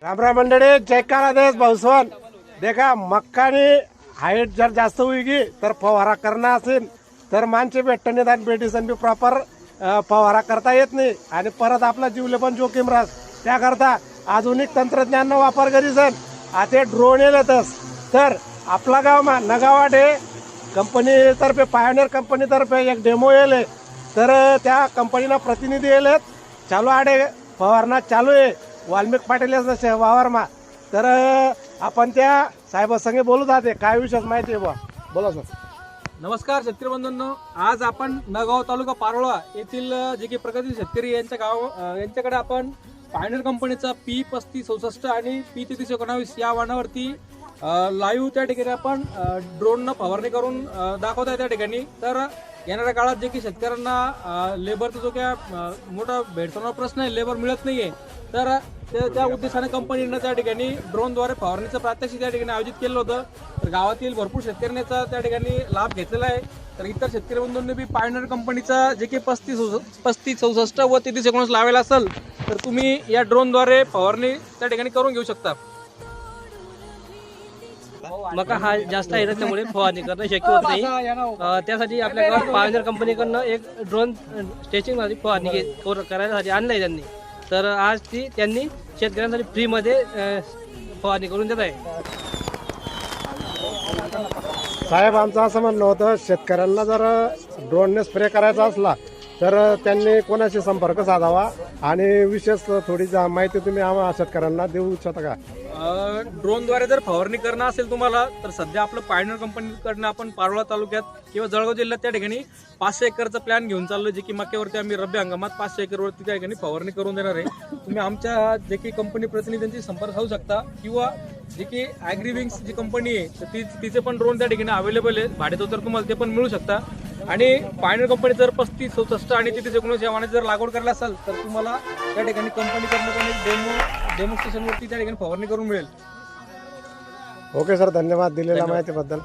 रामराम मंडळी, जयकारा देश भाऊसवन. देखा मक्काने हाईट जर जास्त होईगी तर फवारा करणं असेल तर माणसे भेटणे आणि बेटीसन बी प्रॉपर फवारा करता येत नाही आणि परत आपला जीवले पण जोखीम राहत. त्याकरता आधुनिक तंत्रज्ञानનો वापर करीसन आता ड्रोन येतच. तर आपला गावमा नगावाडे कंपनीतर्फे पायोनियर कंपनीतर्फे एक डेमो येले. तर त्या कंपनीना प्रतिनिधी येलेत. चालू आडे फवारणा चालू आहे वाल्मिक पाटील वावरमा. तर आपण त्या साहेबांसंगे बोलू जाते काय विषय माहिती आहे बा. बोला सर. नमस्कार शेतकरी बंधूंनो, आज आपण नगाव तालुका पारोळा येथील जे की प्रगती शेतकरी यांच्याकडे आपण पायोनियर कंपनीचा P3566 आणि P3319 या वाहनावरती लाईव्ह त्या ठिकाणी आपण ड्रोननं फवारणी करून दाखवत आहे त्या ठिकाणी. तर येणाऱ्या काळात जे की शेतकऱ्यांना लेबरचा जो काय मोठा भेडसावणारा प्रश्न आहे, लेबर मिळत नाहीये, तर त्या उद्देशाने कंपनीनं त्या ठिकाणी ड्रोनद्वारे फवारणीचं प्रात्यक्षिक त्या ठिकाणी आयोजित केलं होतं. तर गावातील भरपूर शेतकऱ्यांचा त्या ठिकाणी लाभ घेतलेला आहे. तर इतर शेतकरी बंधूंनी बी पायोनियर कंपनीचा जे की 3566 व 3319 लावायला असेल तर तुम्ही या ड्रोनद्वारे फवारणी त्या ठिकाणी करून घेऊ शकता. मका हा जास्त आहे त्यामुळे फवारणी करणं शक्य होत नाही. त्यासाठी आपल्याकडे पायोनियर कंपनीकडनं एक ड्रोन स्टेचिंग फवारणी करायसाठी आणलंय त्यांनी. तर आज त्यांनी शेतकऱ्यांसाठी फ्रीमध्ये फवारणी करून देत आहे. साहेब आमचं असं म्हणणं होतं, शेतकऱ्यांना जर ड्रोनने स्प्रे करायचा असला तर त्यांनी कोणाशी संपर्क साधावा आणि विशेष थोडी माहिती तुम्ही आम्हाला शेतकऱ्यांना देऊ इच्छिता का? ड्रोनद्वारे जर फवारणी करणं असेल तुम्हाला तर सध्या आपलं पायोनियर कंपनीकडनं आपण पारोळा तालुक्यात किंवा जळगाव जिल्ह्यात त्या ठिकाणी 500 एकरचा प्लॅन घेऊन चाललो, जे की मक्यावरती आम्ही रब्बी हंगामात 500 एकरवरती त्या ठिकाणी फवारणी करून देणार आहे. तुम्ही आमच्या जे की कंपनी प्रतिनिधींशी संपर्क साधू शकता किंवा जे की ॲग्रीविंग्स जी कंपनी आहे तर तिचे पण ड्रोन त्या ठिकाणी अवेलेबल आहे. भाडेतो तर तुम्हाला ते पण मिळू शकता. आणि पायोनियर कंपनी जर 3566 आणि 3319 या वाहनाची जर लागवड करायला असेल तर तुम्हाला त्या ठिकाणी कंपनीकडनं पण एक डेमोस्ट्रेशनवरती त्या ठिकाणी फवारणी करून मिळेल. ओके सर, धन्यवाद दिलेल्या माहितीबद्दल.